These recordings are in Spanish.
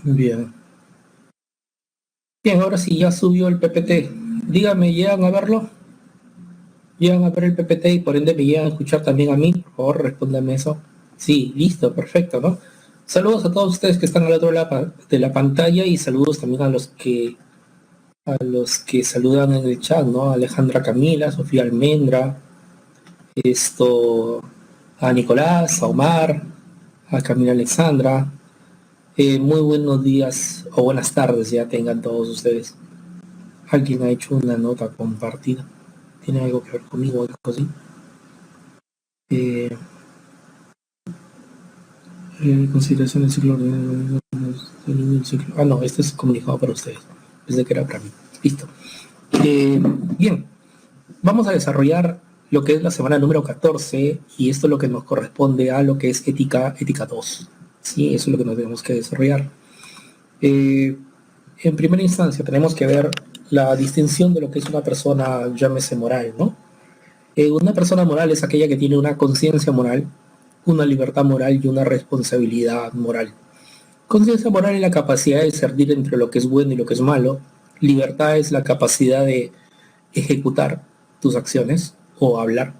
Bien. Bien, ahora sí ya subió el PPT. Dígame, ¿llegan a verlo? ¿Llegan a ver el PPT y por ende me llegan a escuchar también a mí? Por favor, respóndame eso. Sí, listo, perfecto, ¿no? Saludos a todos ustedes que están al otro lado de la pantalla y saludos también a los que saludan en el chat, ¿no? Alejandra Camila, Sofía Almendra, esto, a Nicolás, a Omar, a Camila Alexandra. Muy buenos días o buenas tardes ya tengan todos ustedes. Alguien ha hecho una nota compartida. ¿Tiene algo que ver conmigo o algo así? Eh, consideración del ciclo Ah, no, este es comunicado para ustedes. Pensé que era para mí. Listo. Bien, vamos a desarrollar lo que es la semana número 14 y esto es lo que nos corresponde a lo que es ética 2. Sí, eso es lo que nos tenemos que desarrollar. En primera instancia tenemos que ver la distinción de lo que es una persona, llámese moral, ¿no? Una persona moral es aquella que tiene una conciencia moral, una libertad moral y una responsabilidad moral. Conciencia moral es la capacidad de discernir entre lo que es bueno y lo que es malo. Libertad es la capacidad de ejecutar tus acciones o hablar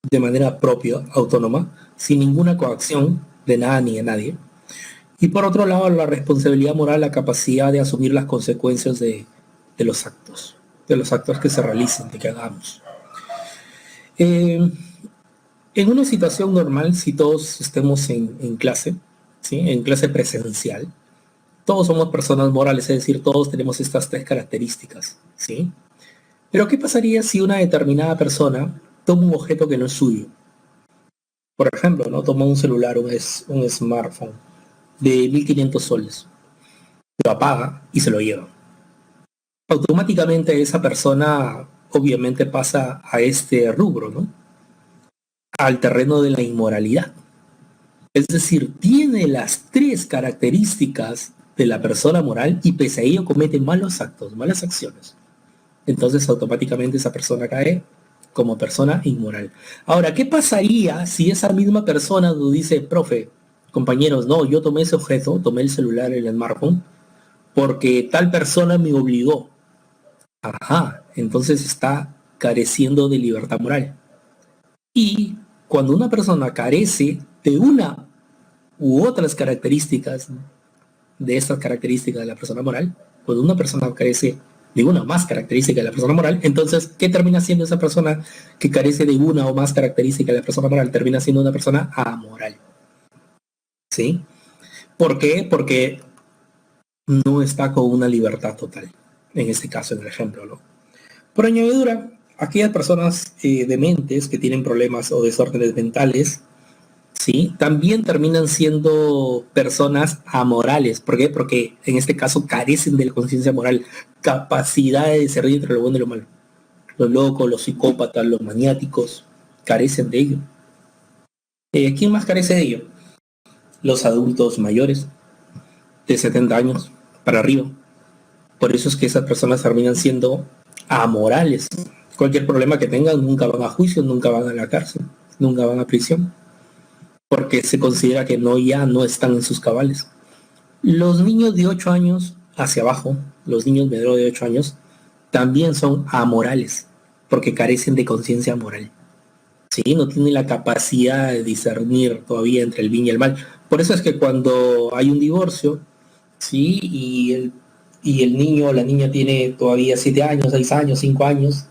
de manera propia, autónoma, sin ninguna coacción de nada ni de nadie. Y por otro lado, la responsabilidad moral, la capacidad de asumir las consecuencias de los actos que se realicen, de que hagamos. Eh, en una situación normal, si todos estemos en clase, ¿sí? En clase presencial, todos somos personas morales, es decir, todos tenemos estas tres características, ¿sí? Pero ¿qué pasaría si una determinada persona toma un objeto que no es suyo? Por ejemplo, ¿no? Toma un celular, un smartphone de 1.500 soles, lo apaga y se lo lleva. Automáticamente esa persona obviamente pasa a este rubro, ¿no? Al terreno de la inmoralidad. Es decir, tiene las tres características de la persona moral y pese a ello comete malos actos, malas acciones. Entonces automáticamente esa persona cae como persona inmoral. Ahora, ¿qué pasaría si esa misma persona nos dice, profe, compañeros, no, yo tomé ese objeto, tomé el celular, el smartphone, porque tal persona me obligó? Ajá, entonces está careciendo de libertad moral. Y cuando una persona carece de una u otras características de estas características de la persona moral, cuando una persona carece de una o más característica de la persona moral, entonces, ¿qué termina siendo esa persona que carece de una o más característica de la persona moral? Termina siendo una persona amoral. ¿Sí? ¿Por qué? Porque no está con una libertad total. En este caso, en el ejemplo, ¿no? Por añadidura, aquellas personas dementes que tienen problemas o desórdenes mentales, ¿sí? También terminan siendo personas amorales. ¿Por qué? Porque en este caso carecen de la conciencia moral, capacidad de discernir entre lo bueno y lo malo. Los locos, los psicópatas, los maniáticos, carecen de ello. ¿Quién más carece de ello? Los adultos mayores, de 70 años para arriba. Por eso es que esas personas terminan siendo amorales. Cualquier problema que tengan, nunca van a juicio, nunca van a la cárcel, nunca van a prisión, porque se considera que ya no están en sus cabales. Los niños de 8 años hacia abajo, los niños menores de 8 años, también son amorales, porque carecen de conciencia moral. ¿Sí? No tienen la capacidad de discernir todavía entre el bien y el mal. Por eso es que cuando hay un divorcio, ¿sí? Y el niño o la niña tiene todavía 7 años, 6 años, 5 años,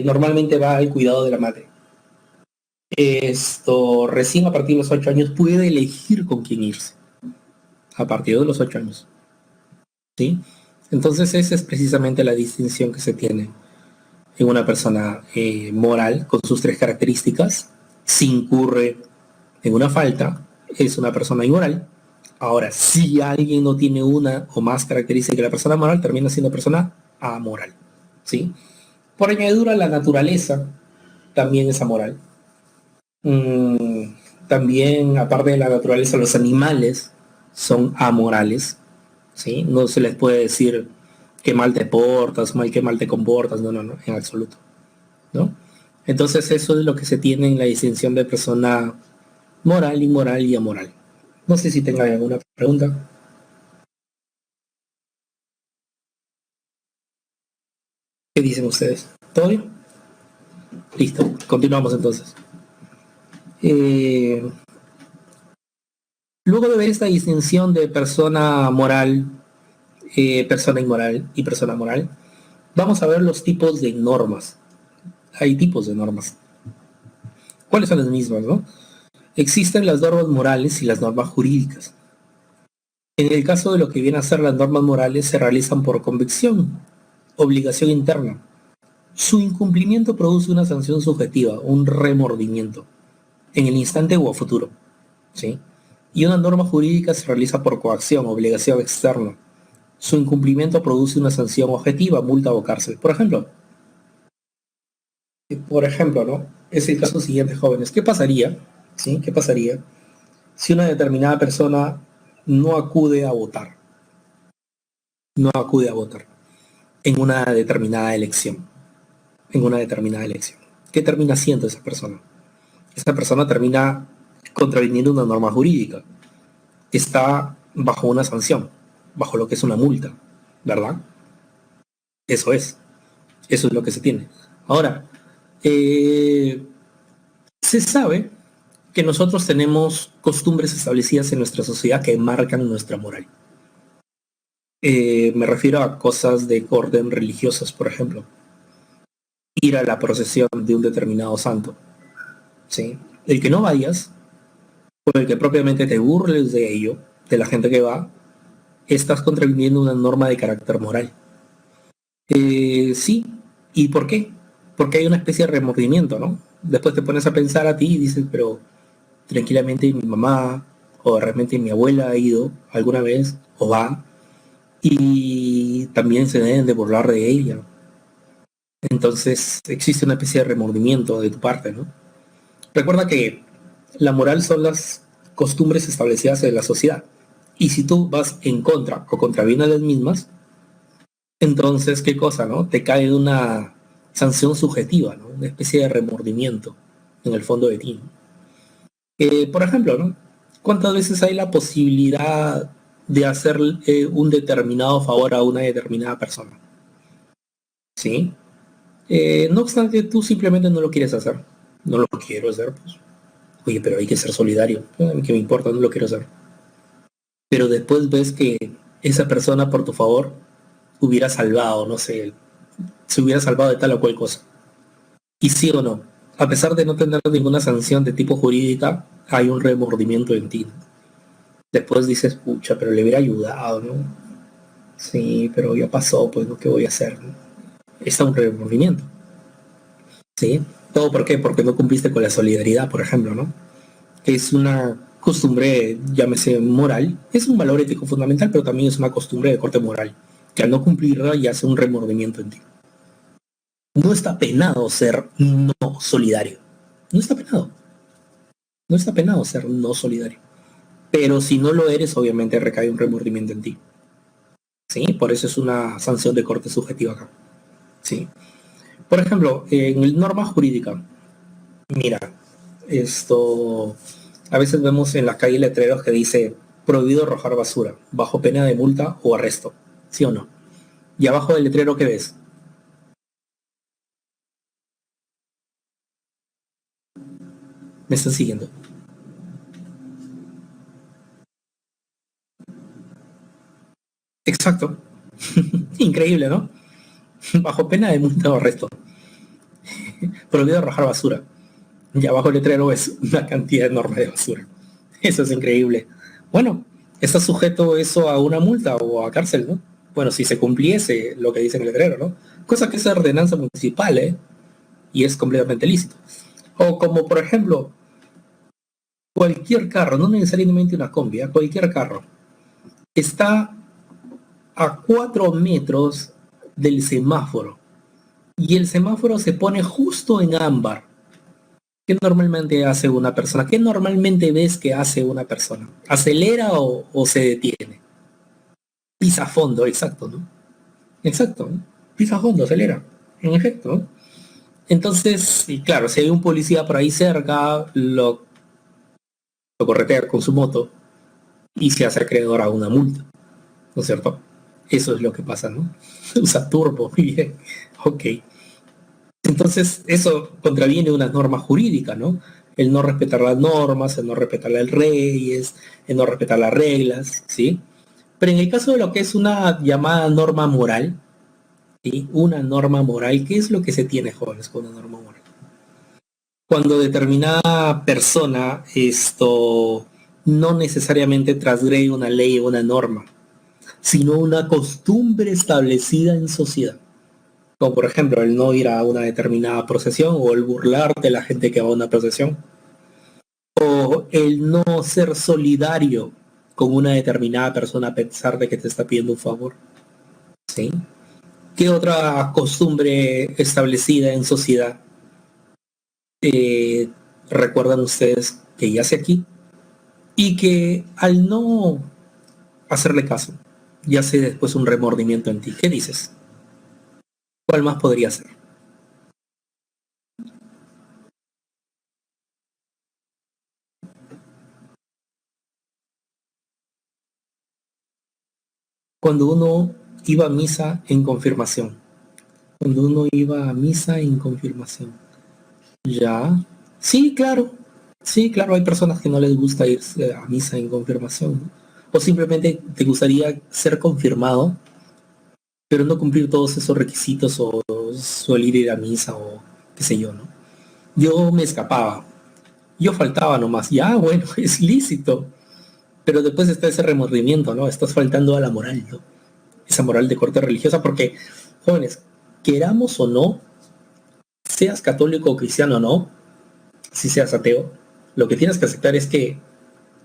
normalmente va al cuidado de la madre. Esto recién a partir de los 8 años puede elegir con quién irse. A partir de los 8 años. ¿Sí? Entonces esa es precisamente la distinción que se tiene en una persona moral con sus tres características. Si incurre en una falta, es una persona inmoral. Ahora, si alguien no tiene una o más características que la persona moral, termina siendo persona amoral. ¿Sí? Por añadidura, la naturaleza también es amoral. También, aparte de la naturaleza, los animales son amorales. ¿Sí? No se les puede decir qué mal te portas, qué mal te comportas, no, no, no, en absoluto, ¿no? Entonces eso es lo que se tiene en la distinción de persona moral, inmoral y amoral. No sé si tenga alguna pregunta. ¿Qué dicen ustedes? ¿Todo bien? Listo, continuamos entonces. Eh, Luego de ver esta distinción de persona moral, persona inmoral y persona moral, vamos a ver los tipos de normas. Hay tipos de normas. ¿Cuáles son las mismas, no? Existen las normas morales y las normas jurídicas. En el caso de lo que viene a ser las normas morales, se realizan por convicción, obligación interna. Su incumplimiento produce una sanción subjetiva, un remordimiento, en el instante o a futuro, ¿sí? Y una norma jurídica se realiza por coacción, obligación externa. Su incumplimiento produce una sanción objetiva, multa o cárcel. Por ejemplo, ¿no? Es el caso siguiente, jóvenes. ¿Qué pasaría? ¿Sí? ¿Qué pasaría si una determinada persona no acude a votar? No acude a votar en una determinada elección. En una determinada elección. ¿Qué termina haciendo esa persona? Esa persona termina contraviniendo una norma jurídica. Está bajo una sanción, bajo lo que es una multa, ¿verdad? Eso es. Eso es lo que se tiene. Ahora, se sabe que nosotros tenemos costumbres establecidas en nuestra sociedad que marcan nuestra moral. Me refiero a cosas de orden religiosas, por ejemplo. Ir a la procesión de un determinado santo. ¿Sí? El que no vayas, o el que propiamente te burles de ello, de la gente que va, estás contraviniendo una norma de carácter moral. Sí, ¿y por qué? Porque hay una especie de remordimiento, ¿no? Después te pones a pensar a ti y dices, pero tranquilamente mi mamá o realmente mi abuela ha ido alguna vez o va y también se deben de burlar de ella. Entonces existe una especie de remordimiento de tu parte, ¿no? Recuerda que la moral son las costumbres establecidas en la sociedad. Y si tú vas en contra o contravienes las mismas, entonces, ¿qué cosa, no? Te cae una sanción subjetiva, ¿no? Una especie de remordimiento en el fondo de ti, ¿no? Por ejemplo, ¿no? ¿Cuántas veces hay la posibilidad de hacer un determinado favor a una determinada persona? ¿Sí? No obstante, tú simplemente no lo quieres hacer. No lo quiero hacer, pues. Oye, pero hay que ser solidario. A mí que me importa, no lo quiero hacer. Pero después ves que esa persona por tu favor hubiera salvado, no sé, se hubiera salvado de tal o cual cosa. Y sí o no, a pesar de no tener ninguna sanción de tipo jurídica, hay un remordimiento en ti. Después dices, pucha, pero le hubiera ayudado, ¿no? Sí, pero ya pasó, pues, ¿no? ¿Qué voy a hacer? ¿No? Está un remordimiento, ¿sí? ¿Todo por qué? Porque no cumpliste con la solidaridad, por ejemplo, ¿no? Que es una costumbre, llámese moral, es un valor ético fundamental, pero también es una costumbre de corte moral, que al no cumplirla ya hace un remordimiento en ti. No está penado ser no solidario. No está penado. No está penado ser no solidario. Pero si no lo eres, obviamente recae un remordimiento en ti. ¿Sí? Por eso es una sanción de corte subjetiva acá. ¿Sí? Por ejemplo, en el norma jurídica, mira, esto, a veces vemos en la calle letreros que dice prohibido arrojar basura, bajo pena de multa o arresto. ¿Sí o no? Y abajo del letrero, ¿qué ves? ¿Me están siguiendo? Exacto. Increíble, ¿no? Bajo pena de multa o arresto. Prohibido arrojar basura. Y abajo el letrero es una cantidad enorme de basura. Eso es increíble. Bueno, está sujeto eso a una multa o a cárcel, ¿no? Bueno, si se cumpliese lo que dice en el letrero, ¿no? Cosa que es ordenanza municipal, ¿eh? Y es completamente lícito. O como, por ejemplo, cualquier carro, no necesariamente una combi, ¿eh? Cualquier carro, está a 4 metros del semáforo y el semáforo se pone justo en ámbar. ¿Qué normalmente hace una persona? ¿Qué normalmente ves que hace una persona? ¿Acelera o se detiene? Pisa a fondo, exacto, ¿no? Exacto, ¿no? Pisa a fondo, acelera, en efecto, ¿no? Entonces, y claro, si hay un policía por ahí cerca, lo corretea con su moto y se hace acreedor a una multa, ¿no es cierto? Eso es lo que pasa, ¿no? Usa turbo, muy bien. Ok. Entonces, eso contraviene una norma jurídica, ¿no? El no respetar las normas, el no respetar las leyes, el no respetar las reglas, ¿sí? Pero en el caso de lo que es una llamada norma moral, ¿sí? Una norma moral, ¿qué es lo que se tiene, jóvenes, con una norma moral? Cuando determinada persona no necesariamente transgrede una ley o una norma, sino una costumbre establecida en sociedad. Como por ejemplo el no ir a una determinada procesión o el burlarte de la gente que va a una procesión o el no ser solidario con una determinada persona a pesar de que te está pidiendo un favor. ¿Sí? ¿Qué otra costumbre establecida en sociedad eh, recuerdan ustedes que ya sé aquí? Y que al no hacerle caso, ya sé después un remordimiento en ti. ¿Qué dices? ¿Cuál más podría ser? Cuando uno iba a misa en confirmación. Cuando uno iba a misa en confirmación. Ya. Sí, claro. Sí, claro, hay personas que no les gusta ir a misa en confirmación, ¿no? O simplemente te gustaría ser confirmado, pero no cumplir todos esos requisitos o suele ir a misa o qué sé yo, ¿no? Yo me escapaba, yo faltaba nomás, ya, bueno, es lícito, pero después está ese remordimiento, ¿no? Estás faltando a la moral, ¿no? Esa moral de corte religiosa, porque, jóvenes, queramos o no, seas católico o cristiano o no, si seas ateo, lo que tienes que aceptar es que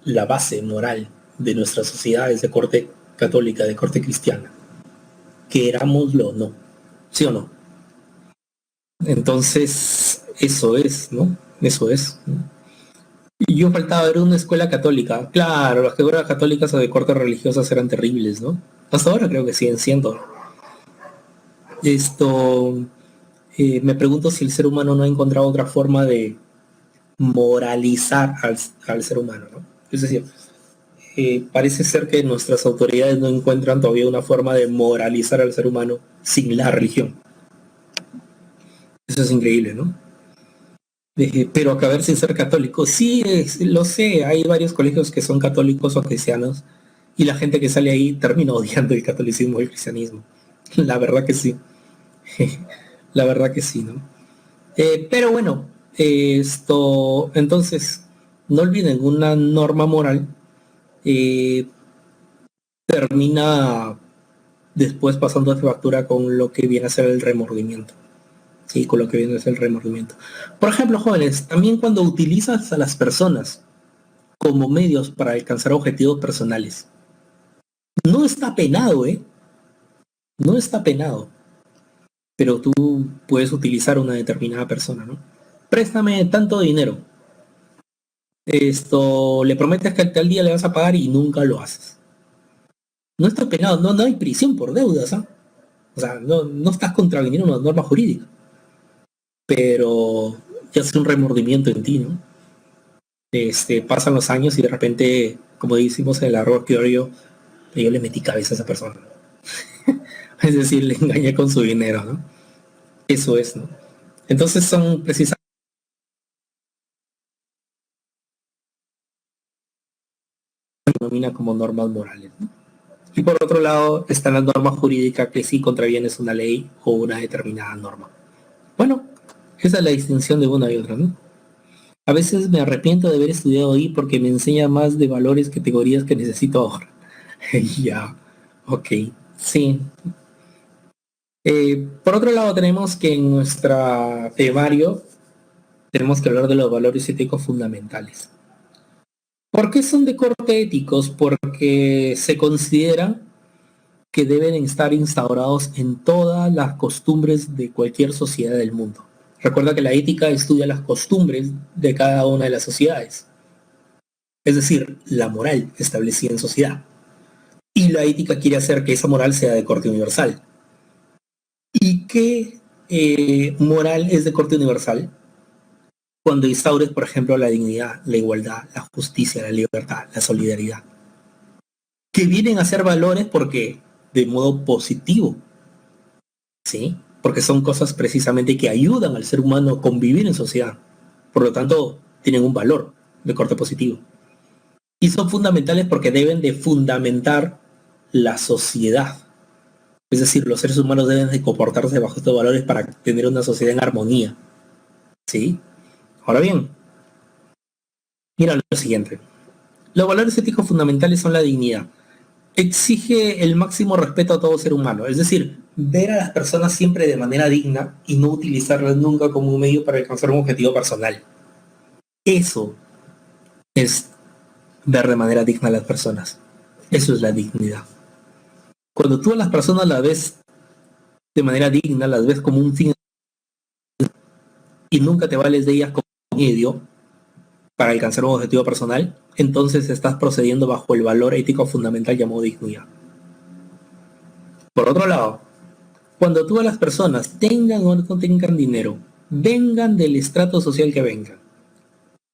la base moral de nuestra sociedad es de corte católica, de corte cristiana, querámoslo o no, ¿sí o no? Entonces, eso es, ¿no? Eso es, ¿no? Y yo faltaba ver una escuela católica. Claro, las escuelas católicas o de corte religiosas eran terribles, ¿no? Hasta ahora creo que siguen siendo. Esto, me pregunto si el ser humano no ha encontrado otra forma de moralizar al ser humano, ¿no? Es decir, parece ser que nuestras autoridades no encuentran todavía una forma de moralizar al ser humano sin la religión. Eso es increíble, ¿no? Pero acabar sin ser católico, sí, lo sé, hay varios colegios que son católicos o cristianos y la gente que sale ahí termina odiando el catolicismo y el cristianismo. La verdad que sí, la verdad que sí, ¿no? Pero bueno, entonces, no olviden, una norma moral eh, termina después pasando de factura con lo que viene a ser el remordimiento. Sí, con lo que viene a ser el remordimiento. Por ejemplo, jóvenes, también cuando utilizas a las personas como medios para alcanzar objetivos personales, no está penado, ¿eh? No está penado, pero tú puedes utilizar a una determinada persona, ¿no? Préstame tanto dinero. Le prometes que al tal día le vas a pagar y nunca lo haces. No está penado, no, no hay prisión por deudas, ¿ah? O sea, no, no estás contraviniendo una norma jurídica, pero ya hace un remordimiento en ti, ¿no? Pasan los años y de repente, como decimos en el arroz que yo le metí cabeza a esa persona. Es decir, le engañé con su dinero, ¿no? Eso es, ¿no? Entonces son precisamente denomina como normas morales, ¿no? Y por otro lado está la norma jurídica que sí contravienes una ley o una determinada norma. Bueno, esa es la distinción de una y otra, ¿no? A veces me arrepiento de haber estudiado ahí porque me enseña más de valores, categorías que necesito ahora. Ya, ok, sí. Por otro lado tenemos que en nuestra temario tenemos que hablar de los valores éticos fundamentales. ¿Por qué son de corte éticos? Porque se considera que deben estar instaurados en todas las costumbres de cualquier sociedad del mundo. Recuerda que la ética estudia las costumbres de cada una de las sociedades, es decir, la moral establecida en sociedad. Y la ética quiere hacer que esa moral sea de corte universal. ¿Y qué moral es de corte universal? Cuando instaures, por ejemplo, la dignidad, la igualdad, la justicia, la libertad, la solidaridad, que vienen a ser valores porque de modo positivo, ¿sí? Porque son cosas precisamente que ayudan al ser humano a convivir en sociedad. Por lo tanto, tienen un valor de corte positivo. Y son fundamentales porque deben de fundamentar la sociedad. Es decir, los seres humanos deben de comportarse bajo estos valores para tener una sociedad en armonía, ¿sí? Ahora bien, mira lo siguiente. Los valores éticos fundamentales son la dignidad. Exige el máximo respeto a todo ser humano, es decir, ver a las personas siempre de manera digna y no utilizarlas nunca como un medio para alcanzar un objetivo personal. Eso es ver de manera digna a las personas. Eso es la dignidad. Cuando tú a las personas las ves de manera digna, las ves como un fin y nunca te vales de ellas como un medio para alcanzar un objetivo personal, entonces estás procediendo bajo el valor ético fundamental llamado dignidad. Por otro lado, cuando tú a las personas tengan o no tengan dinero, vengan del estrato social que vengan,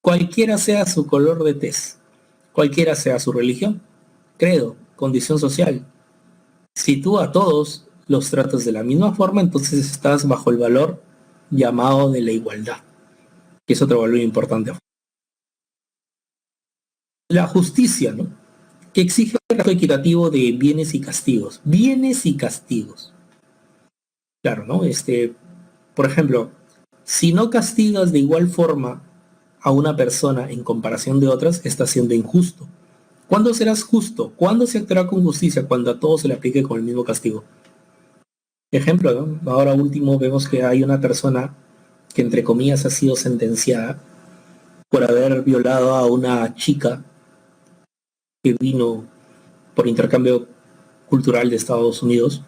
cualquiera sea su color de tez, cualquiera sea su religión, credo, condición social, si tú a todos los tratas de la misma forma, entonces estás bajo el valor llamado de la igualdad, que es otro valor importante. La justicia, ¿no? Que exige un trato equitativo de bienes y castigos. Bienes y castigos. Claro, ¿no? Por ejemplo, si no castigas de igual forma a una persona en comparación de otras, está siendo injusto. ¿Cuándo serás justo? ¿Cuándo se actuará con justicia? Cuando a todos se le aplique con el mismo castigo. Ejemplo, ¿no? Ahora último vemos que hay una persona que entre comillas ha sido sentenciada por haber violado a una chica que vino por intercambio cultural de Estados Unidos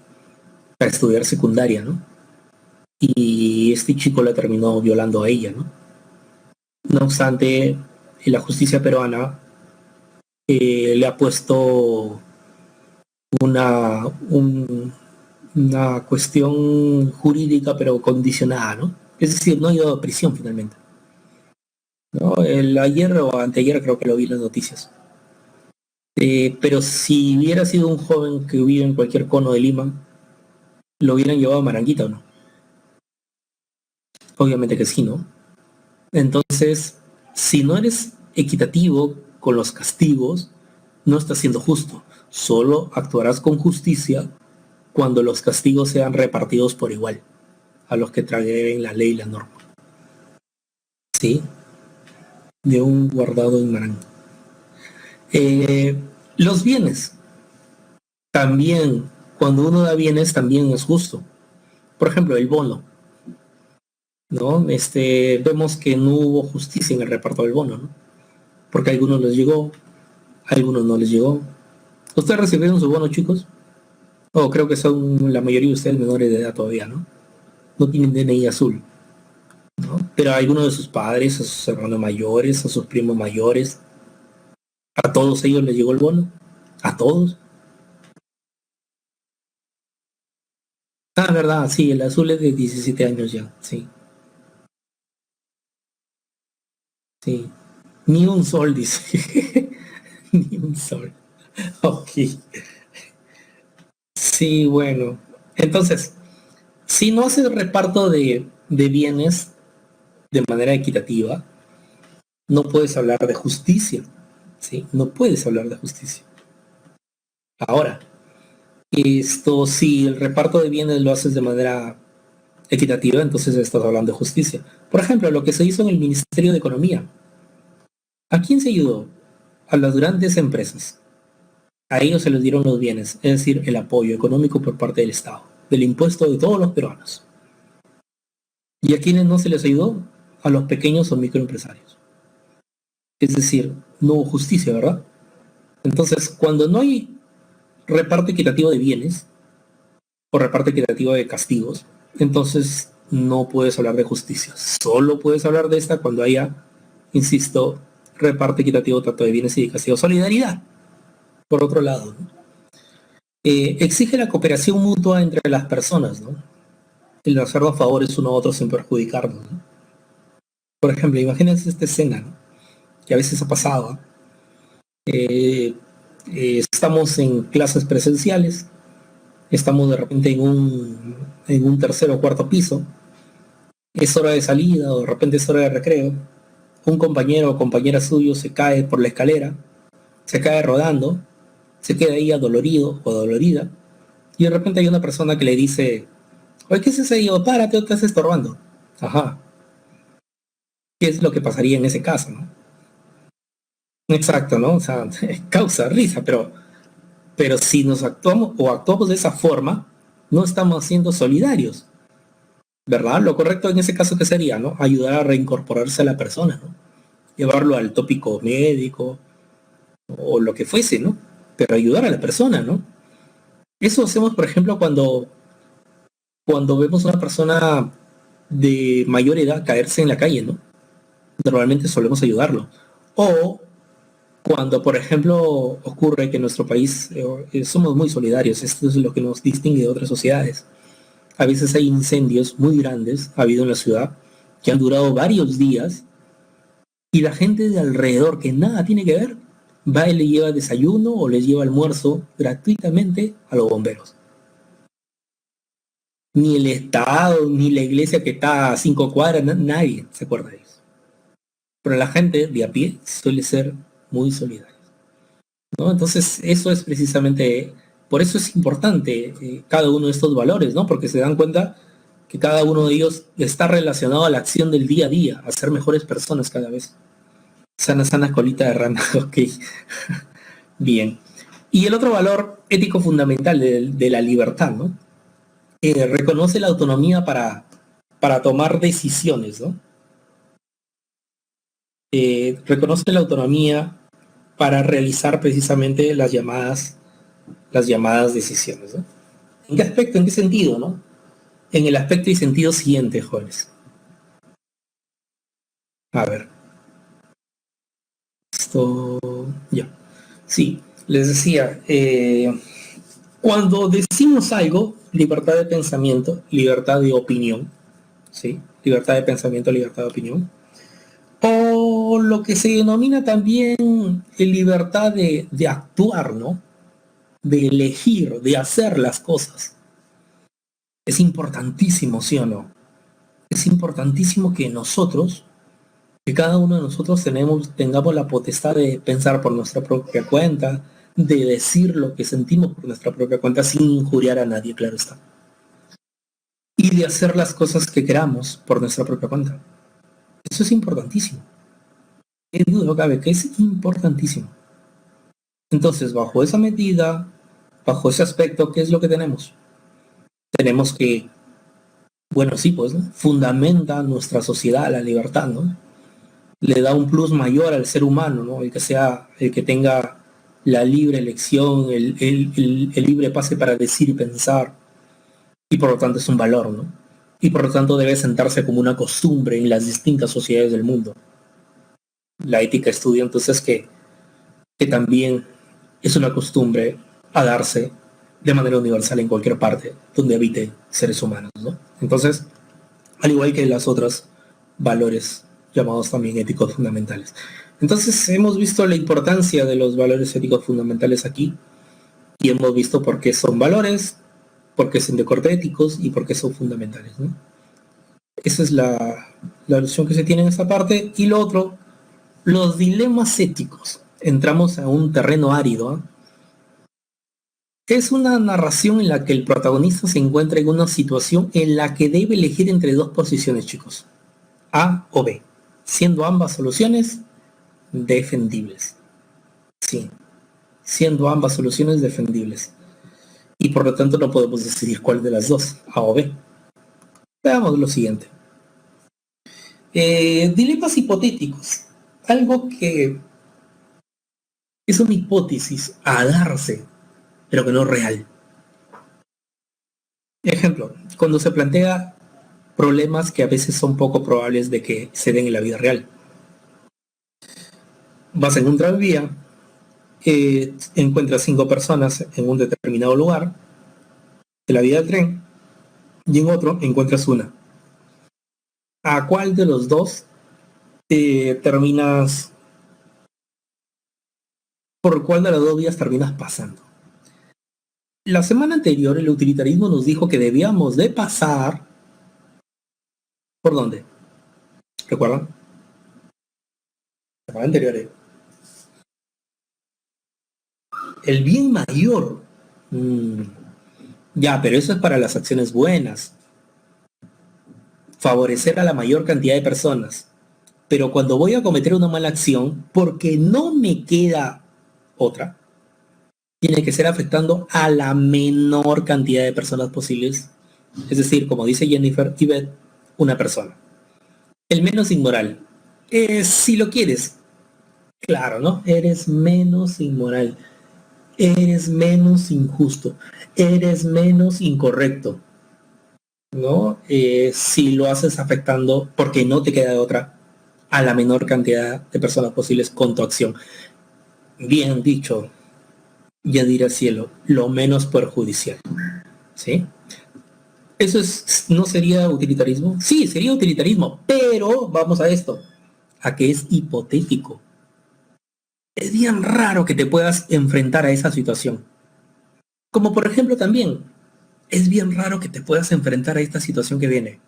a estudiar secundaria, ¿no? Y este chico la terminó violando a ella, ¿no? No obstante, la justicia peruana le ha puesto una, una cuestión jurídica pero condicionada, ¿no? Es decir, no ha ido a prisión finalmente. ¿No? Ayer o anteayer creo que lo vi en las noticias. Pero si hubiera sido un joven que vive en cualquier cono de Lima, ¿lo hubieran llevado a Maranguita o no? Obviamente que sí, ¿no? Entonces, si no eres equitativo con los castigos, no estás siendo justo. Solo actuarás con justicia cuando los castigos sean repartidos por igual a los que traguen la ley y la norma. ¿Sí? De un guardado en Marán. Los bienes. También, cuando uno da bienes, también es justo. Por ejemplo, el bono. ¿No? Vemos que no hubo justicia en el reparto del bono, ¿no? Porque a algunos les llegó, a algunos no les llegó. ¿Ustedes recibieron su bono, chicos? Oh, creo que son la mayoría de ustedes menores de edad todavía, ¿no? No tienen DNI azul, ¿no? Pero a algunos de sus padres, a sus hermanos mayores, a sus primos mayores, a todos ellos les llegó el bono. A todos. Ah, verdad, sí, el azul es de 17 años ya, sí, sí. Ni un sol, dice. Ni un sol. Ok. Sí, bueno. Entonces, si no haces reparto de bienes de manera equitativa, no puedes hablar de justicia, ¿sí? No puedes hablar de justicia. Ahora, si el reparto de bienes lo haces de manera equitativa, entonces estás hablando de justicia. Por ejemplo, lo que se hizo en el Ministerio de Economía. ¿A quién se ayudó? A las grandes empresas. A ellos se les dieron los bienes, es decir, el apoyo económico por parte del Estado, del impuesto de todos los peruanos. ¿Y a quienes no se les ayudó? A los pequeños o microempresarios. Es decir, no hubo justicia, ¿verdad? Entonces, cuando no hay reparto equitativo de bienes o reparto equitativo de castigos, entonces no puedes hablar de justicia. Solo puedes hablar de esta cuando haya, insisto, reparto equitativo tanto de bienes y de castigos. Solidaridad, por otro lado, ¿no? Exige la cooperación mutua entre las personas, ¿no? El hacernos favores uno a otro sin perjudicarnos, ¿no? Por ejemplo, imagínense esta escena, ¿no? Que a veces ha pasado. Estamos en clases presenciales, estamos de repente en un tercer o cuarto piso, es hora de salida o de repente es hora de recreo, un compañero o compañera suyo se cae por la escalera, se cae rodando, se queda ahí adolorido o dolorida, y de repente hay una persona que le dice, oye, ¿qué es eso ahí? O párate, o te estás estorbando. Ajá, ¿qué es lo que pasaría en ese caso, no? Exacto, ¿no? O sea, causa risa, pero si nos actuamos o actuamos de esa forma, no estamos siendo solidarios, ¿verdad? Lo correcto en ese caso, ¿qué sería, no? Ayudar a reincorporarse a la persona, ¿no? Llevarlo al tópico médico o lo que fuese, ¿no? Pero ayudar a la persona, ¿no? Eso hacemos, por ejemplo, cuando vemos a una persona de mayor edad caerse en la calle, ¿no? Normalmente solemos ayudarlo. O cuando, por ejemplo, ocurre que en nuestro país somos muy solidarios, esto es lo que nos distingue de otras sociedades. A veces hay incendios muy grandes, ha habido en la ciudad, que han durado varios días y la gente de alrededor, que nada tiene que ver, va y le lleva desayuno o les lleva almuerzo gratuitamente a los bomberos. Ni el Estado, ni la iglesia que está a 5 cuadras, nadie se acuerda de eso. Pero la gente de a pie suele ser muy solidaria, ¿no? Entonces, eso es precisamente, por eso es importante cada uno de estos valores, ¿no? Porque se dan cuenta que cada uno de ellos está relacionado a la acción del día a día, a ser mejores personas cada vez. Sana, sana colita de rana, ok. Bien. Y el otro valor ético fundamental de la libertad, ¿no? Reconoce la autonomía para tomar decisiones, ¿no? Reconoce la autonomía para realizar precisamente las llamadas decisiones, ¿no? ¿En qué aspecto, en qué sentido, no? En el aspecto y sentido siguiente, jóvenes. A ver, esto ya. Sí, les decía, cuando decimos algo, libertad de pensamiento, libertad de opinión, ¿sí? Libertad de pensamiento, libertad de opinión. O lo que se denomina también libertad de actuar, ¿no? De elegir, de hacer las cosas. Es importantísimo, ¿sí o no? Es importantísimo que nosotros, que cada uno de nosotros tengamos la potestad de pensar por nuestra propia cuenta, de decir lo que sentimos por nuestra propia cuenta sin injuriar a nadie, claro está. Y de hacer las cosas que queramos por nuestra propia cuenta. Eso es importantísimo. Es duda no cabe que es importantísimo. Entonces, bajo esa medida, bajo ese aspecto, ¿qué es lo que tenemos? Tenemos que, bueno, sí, pues, ¿no? Fundamenta nuestra sociedad la libertad, ¿no? Le da un plus mayor al ser humano, ¿no? El que tenga la libre elección, el libre pase para decir y pensar, y por lo tanto es un valor, ¿no? Y por lo tanto debe sentarse como una costumbre en las distintas sociedades del mundo. La ética estudia entonces que también es una costumbre a darse de manera universal en cualquier parte donde habite seres humanos, ¿no? Entonces, al igual que las otras valores llamados también éticos fundamentales. Entonces, hemos visto la importancia de los valores éticos fundamentales aquí y hemos visto por qué son valores, por qué son de corte éticos y por qué son fundamentales, ¿no? Esa es la alusión que se tiene en esta parte. Y lo otro, los dilemas éticos. Entramos a un terreno árido, ¿eh? Es una narración en la que el protagonista se encuentra en una situación en la que debe elegir entre dos posiciones, chicos. A o B, siendo ambas soluciones defendibles. Sí, siendo ambas soluciones defendibles. Y por lo tanto no podemos decidir cuál de las dos, A o B. Veamos lo siguiente. Dilemas hipotéticos. Algo que es una hipótesis a darse, pero que no es real. Ejemplo, cuando se plantea problemas que a veces son poco probables de que se den en la vida real. Vas en un tranvía, encuentras 5 personas en un determinado lugar de la vía del tren y en otro encuentras una. ¿A cuál de los dos terminas, por cuál de las dos vías terminas pasando? La semana anterior el utilitarismo nos dijo que debíamos de pasar. ¿Por dónde? ¿Recuerdan? La semana anterior. El bien mayor. Mm, ya, pero eso es para las acciones buenas. Favorecer a la mayor cantidad de personas. Pero cuando voy a cometer una mala acción, porque no me queda otra, tiene que ser afectando a la menor cantidad de personas posibles. Es decir, como dice Jennifer Tibet, una persona. El menos inmoral. Si lo quieres, claro, ¿no? Eres menos inmoral, eres menos injusto, eres menos incorrecto, ¿no? Si lo haces afectando, porque no te queda de otra, a la menor cantidad de personas posibles con tu acción. Bien dicho, Yadira Cielo, lo menos perjudicial, ¿sí? ¿Eso no sería utilitarismo? Sí, sería utilitarismo, pero vamos a esto, a que es hipotético. Es bien raro que te puedas enfrentar a esa situación. Como por ejemplo también, es bien raro que te puedas enfrentar a esta situación que viene.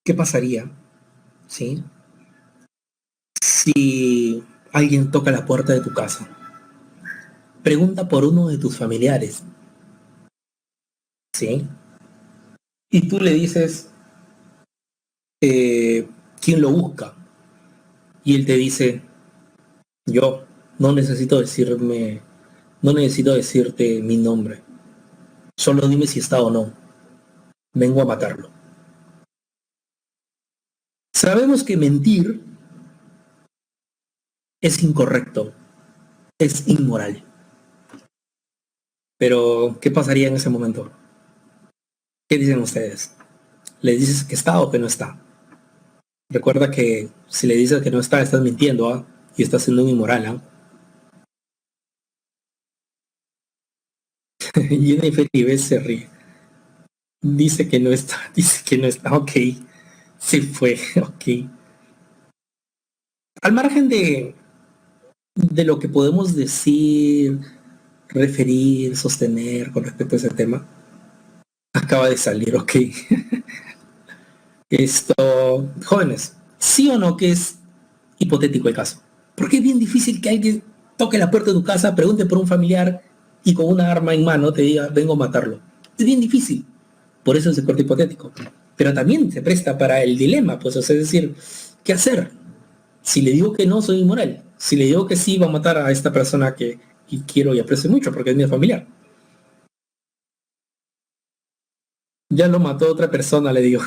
¿Qué pasaría, sí? Si alguien toca la puerta de tu casa, pregunta por uno de tus familiares, ¿sí? Y tú le dices, ¿quién lo busca? Y él te dice, yo no necesito decirte mi nombre, solo dime si está o no, vengo a matarlo. Sabemos que mentir es incorrecto, es inmoral, pero ¿qué pasaría en ese momento? ¿Qué dicen ustedes? ¿Le dices que está o que no está? Recuerda que si le dices que no está, estás mintiendo, ¿ah? Y estás siendo un inmoral, ¿ah? Jennifer Ives se ríe. Dice que no está, dice que no está, ok. Se fue, ok. Al margen de lo que podemos decir, referir, sostener con respecto a ese tema, acaba de salir, ok. Esto, jóvenes, ¿sí o no que es hipotético el caso? Porque es bien difícil que alguien toque la puerta de tu casa, pregunte por un familiar y con una arma en mano te diga, vengo a matarlo. Es bien difícil. Por eso es el corte hipotético. Pero también se presta para el dilema, pues, o sea, es decir, ¿qué hacer? Si le digo que no, soy inmoral. Si le digo que sí, va a matar a esta persona que quiero y aprecio mucho porque es mi familiar. Ya lo mató otra persona, le digo.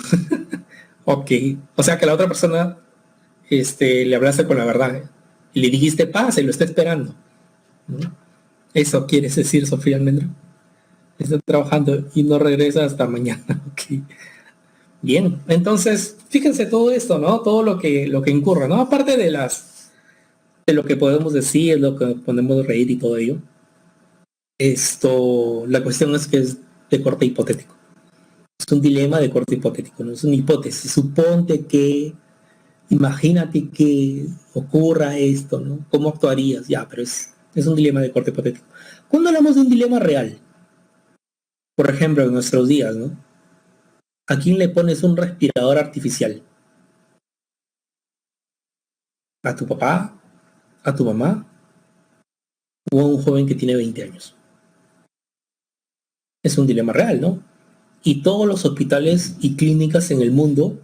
Ok. O sea que la otra persona le hablaste con la verdad, ¿eh? Y le dijiste, pase, lo está esperando, ¿no? Eso quieres decir, Sofía Almendra. Está trabajando y no regresa hasta mañana. Ok. Bien, entonces, fíjense todo esto, ¿no? Todo lo que incurre, ¿no? Aparte de lo que podemos decir, lo que podemos reír y todo ello. La cuestión es que es de corte hipotético. Es un dilema de corte hipotético, no es una hipótesis. Suponte que, imagínate que ocurra esto, ¿no? ¿Cómo actuarías? Ya, pero es un dilema de corte hipotético. Cuando hablamos de un dilema real, por ejemplo, en nuestros días, ¿no? ¿A quién le pones un respirador artificial? ¿A tu papá? ¿A tu mamá? ¿O a un joven que tiene 20 años? Es un dilema real, ¿no? Y todos los hospitales y clínicas en el mundo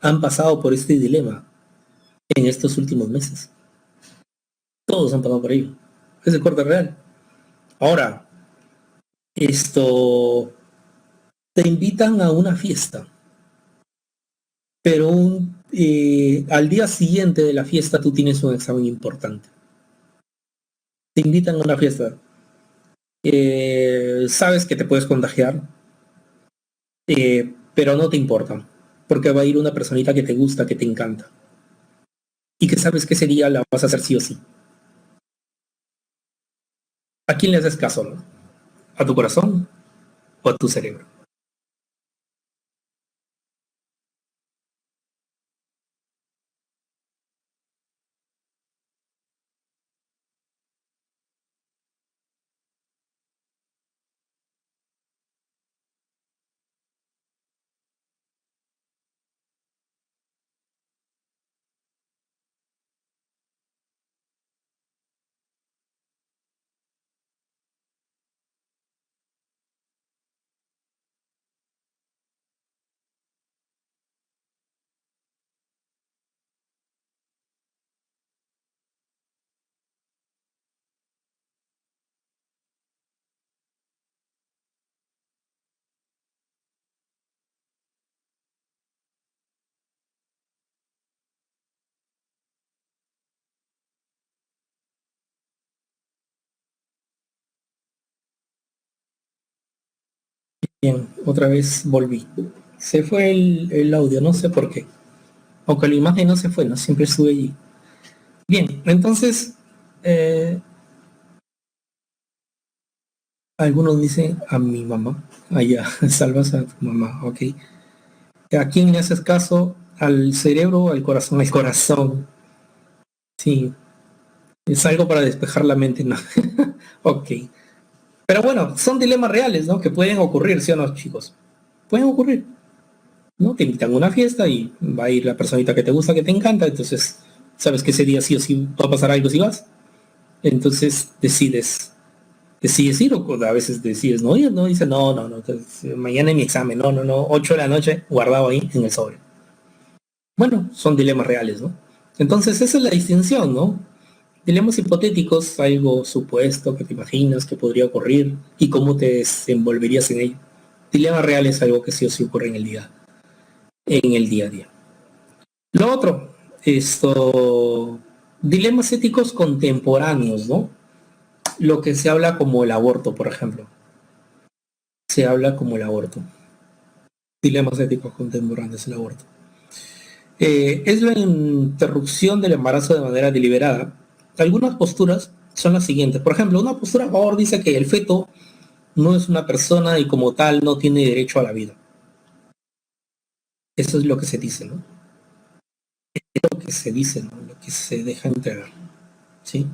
han pasado por este dilema en estos últimos meses. Todos han pasado por ello. Es el corte real. Ahora, esto te invitan a una fiesta, pero al día siguiente de la fiesta tú tienes un examen importante. Te invitan a una fiesta. Sabes que te puedes contagiar, pero no te importa, porque va a ir una personita que te gusta, que te encanta, y que sabes que ese día la vas a hacer sí o sí. ¿A quién le haces caso, no? ¿A tu corazón o a tu cerebro? Bien, otra vez volví. Se fue el audio, no sé por qué. Aunque la imagen no se fue, no siempre estuve allí. Bien, entonces, eh, algunos dicen a mi mamá, allá, salvas a tu mamá, ok. ¿A quién le haces caso? ¿Al cerebro o al corazón? El corazón, sí, es algo para despejar la mente, ¿no? Ok. Pero bueno, son dilemas reales, ¿no? Que pueden ocurrir, ¿sí o no, chicos? Pueden ocurrir, ¿no? Te invitan a una fiesta y va a ir la personita que te gusta, que te encanta, entonces sabes que ese día sí o sí va a pasar algo si vas. Entonces decides ir o a veces decides no ir, ¿no? Dice, no, entonces, mañana es mi examen, no, 8 de la noche guardado ahí en el sobre. Bueno, son dilemas reales, ¿no? Entonces esa es la distinción, ¿no? Dilemas hipotéticos, algo supuesto que te imaginas que podría ocurrir y cómo te desenvolverías en ello. Dilemas reales, algo que sí o sí ocurre en el día a día. Lo otro, dilemas éticos contemporáneos, ¿no? Lo que se habla como el aborto, por ejemplo. Se habla como el aborto. Dilemas éticos contemporáneos, el aborto. Es la interrupción del embarazo de manera deliberada. Algunas posturas son las siguientes. Por ejemplo, una postura a favor dice que el feto no es una persona y como tal no tiene derecho a la vida. Eso es lo que se dice, ¿no? Es lo que se dice, ¿no? Lo que se deja entregar, ¿sí?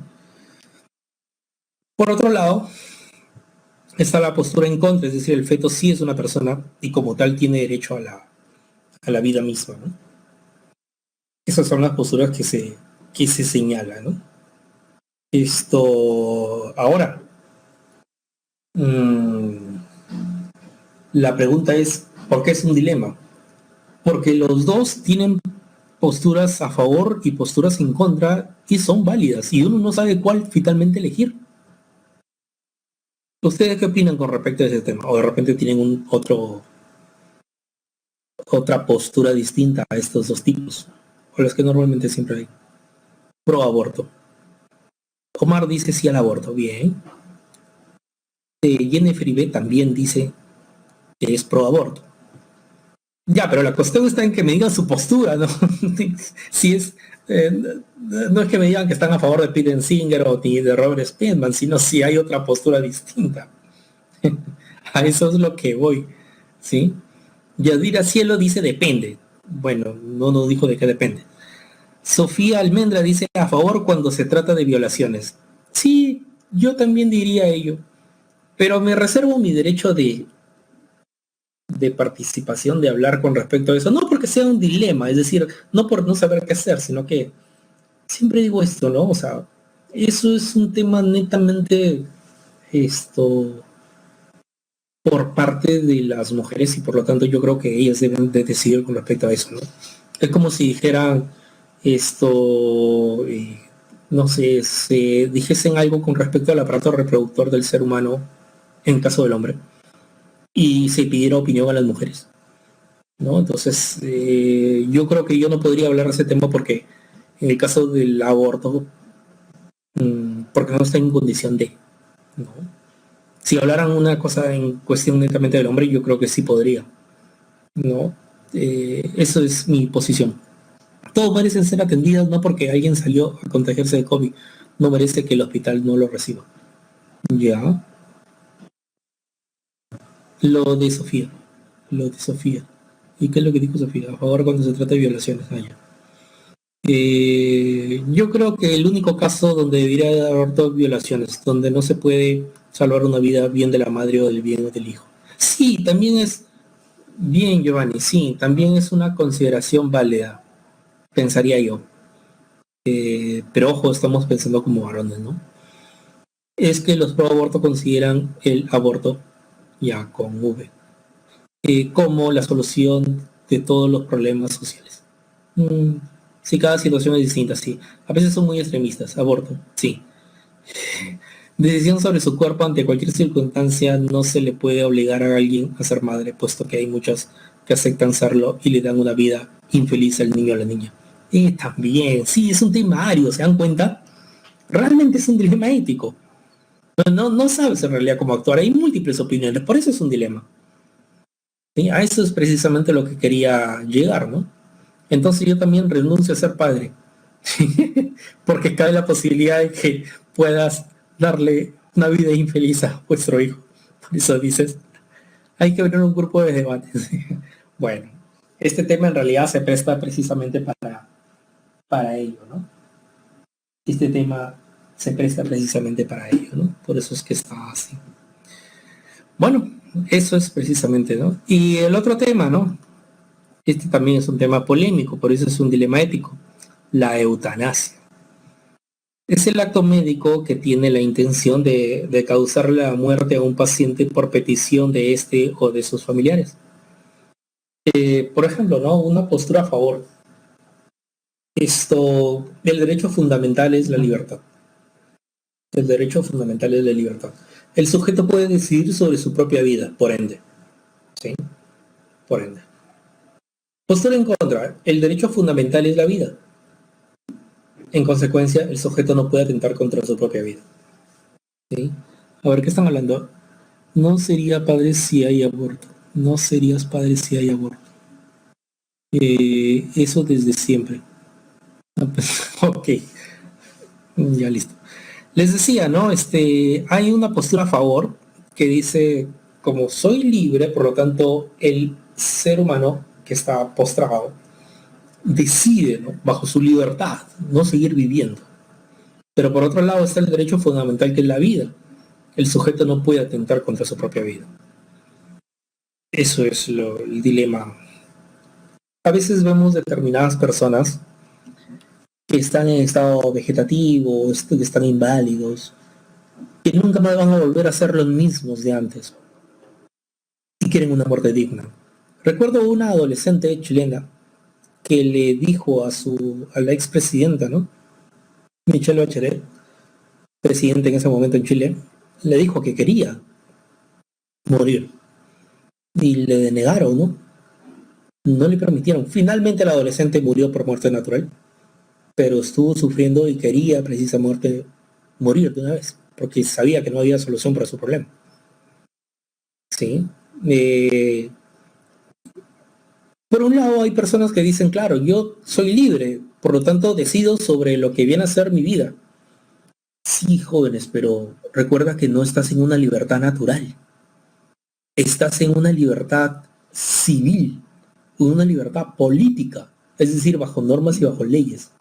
Por otro lado, está la postura en contra, es decir, el feto sí es una persona y como tal tiene derecho a la vida misma, ¿no? Esas son las posturas que se señalan, ¿no? Ahora, mmm, la pregunta es, ¿por qué es un dilema? Porque los dos tienen posturas a favor y posturas en contra y son válidas y uno no sabe cuál finalmente elegir. ¿Ustedes qué opinan con respecto a ese tema? ¿O de repente tienen otra postura distinta a estos dos tipos? O las que normalmente siempre hay. Pro aborto. Omar dice sí al aborto. Bien. Jennifer B también dice que es pro aborto. Ya, pero la cuestión está en que me digan su postura, ¿no? Si es, no es que me digan que están a favor de Peter Singer o ni de Robert Spinman, sino si hay otra postura distinta. A eso es lo que voy, ¿sí? Yadira Cielo dice depende. Bueno, no dijo de qué depende. Sofía Almendra dice a favor cuando se trata de violaciones. Sí, yo también diría ello, pero me reservo mi derecho de participación, de hablar con respecto a eso, no porque sea un dilema, es decir, no por no saber qué hacer, sino que siempre digo esto, ¿no? O sea, eso es un tema netamente esto por parte de las mujeres y por lo tanto yo creo que ellas deben de decidir con respecto a eso, ¿no? Es como si dijeran no sé, se dijesen algo con respecto al aparato reproductor del ser humano en caso del hombre y se pidiera opinión a las mujeres. ¿No? Entonces, yo creo que yo no podría hablar de ese tema porque en el caso del aborto, porque no está en condición de, ¿no? Si hablaran una cosa en cuestión netamente del hombre, yo creo que sí podría, ¿no? Eso es mi posición. Todos merecen ser atendidos, no porque alguien salió a contagiarse de COVID, no merece que el hospital no lo reciba. Ya, lo de Sofía, lo de Sofía. ¿Y qué es lo que dijo Sofía? A favor cuando se trata de violaciones. Ya. Yo creo que el único caso donde debería haber dos violaciones, donde no se puede salvar una vida bien de la madre o del bien o del hijo. Sí, también es bien, Giovanni, sí, también es una consideración válida, pensaría yo. Pero ojo, estamos pensando como varones, ¿no? Es que los pro aborto consideran el aborto, ya con V, como la solución de todos los problemas sociales. Mm, sí, cada situación es distinta, sí. A veces son muy extremistas, aborto, sí. Decisión sobre su cuerpo ante cualquier circunstancia no se le puede obligar a alguien a ser madre, puesto que hay muchas que aceptan serlo y le dan una vida infeliz al niño o a la niña. Y también, sí, es un tema ario, ¿se dan cuenta? Realmente es un dilema ético. No sabes en realidad cómo actuar, hay múltiples opiniones, por eso es un dilema. ¿Sí? A eso es precisamente lo que quería llegar, ¿no? Entonces yo también renuncio a ser padre, porque cabe la posibilidad de que puedas darle una vida infeliz a vuestro hijo. Por eso dices, hay que abrir un grupo de debates. Bueno, este tema en realidad se presta precisamente para ello, ¿no? Este tema se presta precisamente para ello, ¿no? Por eso es que está así. Bueno, eso es precisamente, ¿no? Y el otro tema, ¿no? Este también es un tema polémico, por eso es un dilema ético, la eutanasia. Es el acto médico que tiene la intención de causar la muerte a un paciente por petición de este o de sus familiares. Por ejemplo, ¿no? Una postura a favor. El derecho fundamental es la libertad. El derecho fundamental es la libertad. El sujeto puede decidir sobre su propia vida, por ende. ¿Sí? Por ende. Postura en contra. El derecho fundamental es la vida. En consecuencia, el sujeto no puede atentar contra su propia vida. ¿Sí? A ver, ¿qué están hablando? No sería padre si hay aborto. No serías padre si hay aborto. Eso desde siempre. Ah, pues, ok, ya listo. Les decía, ¿no? Hay una postura a favor que dice, como soy libre, por lo tanto, el ser humano que está postrado decide, ¿no? Bajo su libertad, no seguir viviendo. Pero por otro lado está el derecho fundamental que es la vida. El sujeto no puede atentar contra su propia vida. Eso es el dilema. A veces vemos determinadas personas que están en estado vegetativo, que están inválidos, que nunca más van a volver a ser los mismos de antes y quieren una muerte digna. Recuerdo una adolescente chilena que le dijo a la expresidenta, ¿no? Michelle Bachelet, presidente en ese momento en Chile, le dijo que quería morir y le denegaron, ¿no? No le permitieron. Finalmente la adolescente murió por muerte natural, pero estuvo sufriendo y quería precisamente morir de una vez, porque sabía que no había solución para su problema. ¿Sí? Por un lado hay personas que dicen, claro, yo soy libre, por lo tanto decido sobre lo que viene a ser mi vida. Sí, jóvenes, pero recuerda que no estás en una libertad natural, estás en una libertad civil, una libertad política, es decir, bajo normas y bajo leyes.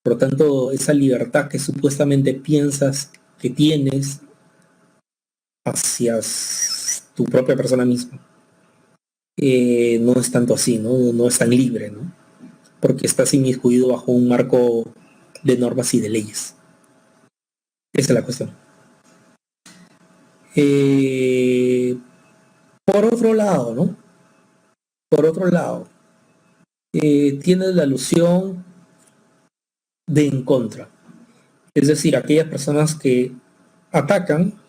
Por lo tanto, esa libertad que supuestamente piensas que tienes hacia tu propia persona misma, no es tanto así, ¿no? No es tan libre, ¿no? Porque estás inmiscuido bajo un marco de normas y de leyes. Esa es la cuestión. Eh, por otro lado, ¿no? Por otro lado, tienes la alusión de en contra. Es decir, aquellas personas que atacan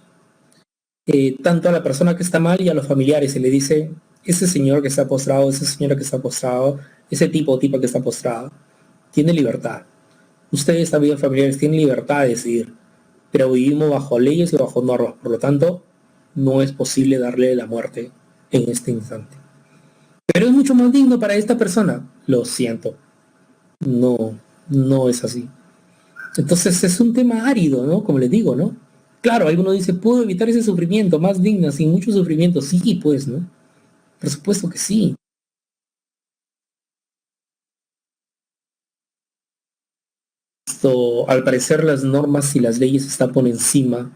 tanto a la persona que está mal y a los familiares. Se le dice, ese señor que está postrado, esa señora que está postrado, ese tipo o tipa que está postrado, tiene libertad. Ustedes también, familiares, tienen libertad de decidir, pero vivimos bajo leyes y bajo normas. Por lo tanto, no es posible darle la muerte en este instante. Pero es mucho más digno para esta persona. Lo siento. No, no es así. Entonces es un tema árido, ¿no? Como les digo, ¿no? Claro, alguno dice, ¿puedo evitar ese sufrimiento más digna, sin mucho sufrimiento? Sí, pues, ¿no? Por supuesto que sí. Esto, al parecer las normas y las leyes están por encima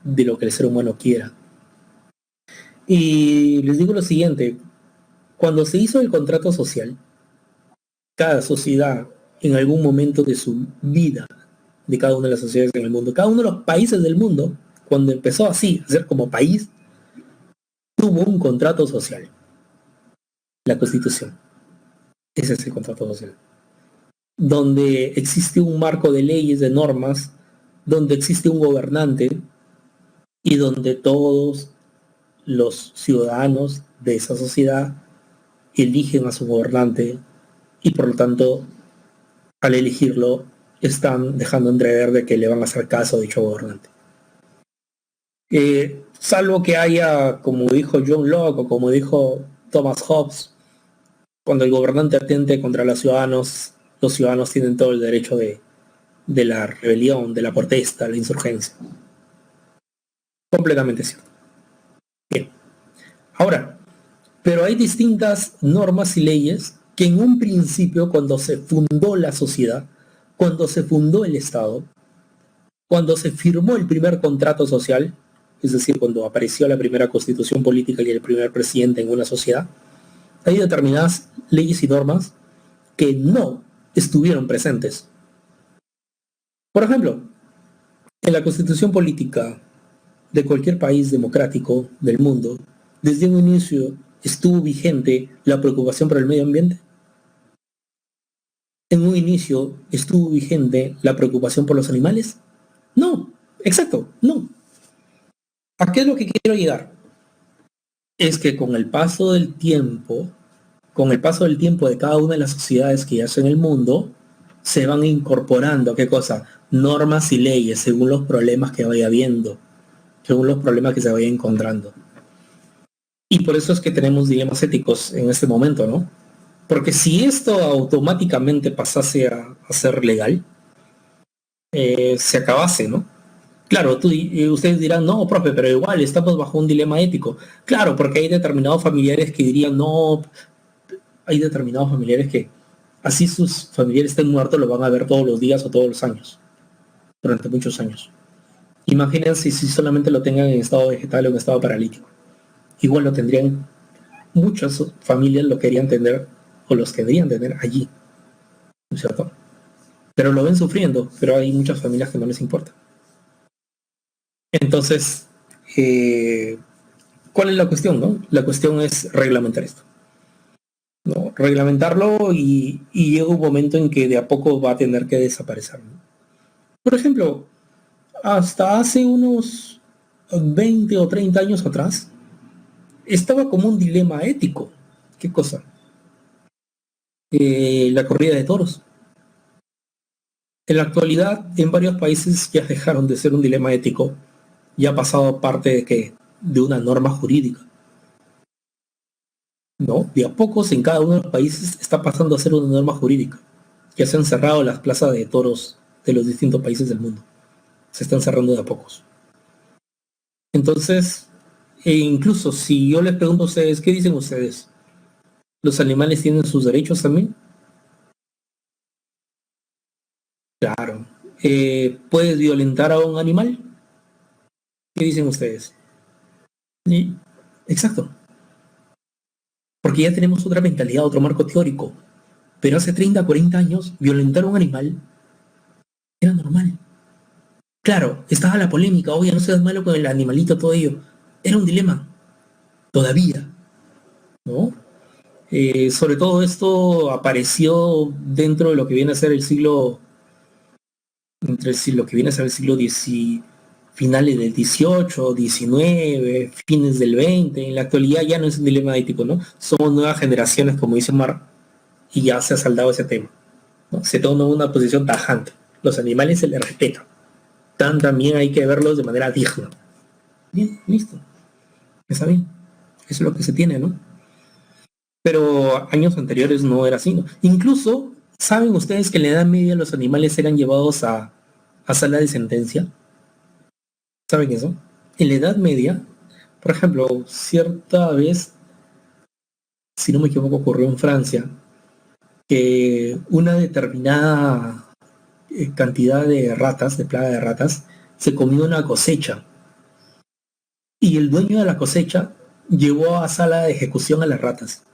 de lo que el ser humano quiera. Y les digo lo siguiente, cuando se hizo el contrato social, cada sociedad en algún momento de su vida, de cada una de las sociedades en el mundo, cada uno de los países del mundo, cuando empezó así, a ser como país, tuvo un contrato social, la Constitución. Ese es el contrato social. Donde existe un marco de leyes, de normas, donde existe un gobernante y donde todos los ciudadanos de esa sociedad eligen a su gobernante y por lo tanto al elegirlo están dejando entrever de que le van a hacer caso a dicho gobernante. salvo que haya, como dijo John Locke o como dijo Thomas Hobbes, cuando el gobernante atente contra los ciudadanos tienen todo el derecho de la rebelión, de la protesta, la insurgencia. Completamente cierto. Bien. Ahora, pero hay distintas normas y leyes que en un principio, cuando se fundó la sociedad, cuando se fundó el Estado, cuando se firmó el primer contrato social, es decir, cuando apareció la primera constitución política y el primer presidente en una sociedad, hay determinadas leyes y normas que no estuvieron presentes. Por ejemplo, en la constitución política de cualquier país democrático del mundo, desde un inicio estuvo vigente la preocupación por el medio ambiente. En un inicio estuvo vigente la preocupación por los animales. No, exacto, no. ¿A qué es lo que quiero llegar? Es que con el paso del tiempo, de cada una de las sociedades que ya son en el mundo, se van incorporando, ¿qué cosa? Normas y leyes según los problemas que vaya habiendo, según los problemas que se vaya encontrando. Y por eso es que tenemos dilemas éticos en este momento, ¿no? Porque si esto automáticamente pasase a ser legal, se acabase, ¿no? Claro, ustedes dirán, no, profe, pero igual estamos bajo un dilema ético. Claro, porque hay determinados familiares que dirían, no, hay determinados familiares que así sus familiares estén muertos, lo van a ver todos los días o todos los años, durante muchos años. Imagínense si solamente lo tengan en estado vegetal o en estado paralítico. Igual lo tendrían, muchas familias lo querían tener o los querían tener allí, ¿no es cierto? Pero lo ven sufriendo, pero hay muchas familias que no les importa. Entonces, ¿cuál es la cuestión, no? La cuestión es reglamentar esto, ¿no? Reglamentarlo y llega un momento en que de a poco va a tener que desaparecer, ¿no? Por ejemplo, hasta hace unos 20 o 30 años atrás, estaba como un dilema ético. ¿Qué cosa? La corrida de toros. En la actualidad, en varios países ya dejaron de ser un dilema ético, ya ha pasado parte de una norma jurídica. No, de a pocos en cada uno de los países está pasando a ser una norma jurídica. Ya se han cerrado las plazas de toros de los distintos países del mundo. Se están cerrando de a pocos. Entonces, incluso si yo les pregunto a ustedes, ¿qué dicen ustedes? ¿Los animales tienen sus derechos también? Claro. ¿Puedes violentar a un animal? ¿Qué dicen ustedes? Y, exacto. Porque ya tenemos otra mentalidad, otro marco teórico. Pero hace 30, 40 años, violentar a un animal era normal. Claro, estaba la polémica, oye, no seas malo con el animalito, todo ello. Era un dilema, todavía, ¿no? Sobre todo esto apareció dentro de lo que viene a ser el siglo, lo que viene a ser el siglo X, finales del 18, 19, fines del 20. En la actualidad ya no es un dilema ético, ¿no? Somos nuevas generaciones, como dice Mar, y ya se ha saldado ese tema, ¿no? Se toma una posición tajante. Los animales se les respeta. También hay que verlos de manera digna. Bien, listo. Está bien. Eso es lo que se tiene, ¿no? Pero años anteriores no era así, ¿no? Incluso, ¿saben ustedes que en la Edad Media los animales eran llevados a sala de sentencia? ¿Saben eso? En la Edad Media, por ejemplo, cierta vez, si no me equivoco, ocurrió en Francia, que una determinada cantidad de ratas, de plaga de ratas, se comió una cosecha. Y el dueño de la cosecha llevó a sala de ejecución a las ratas.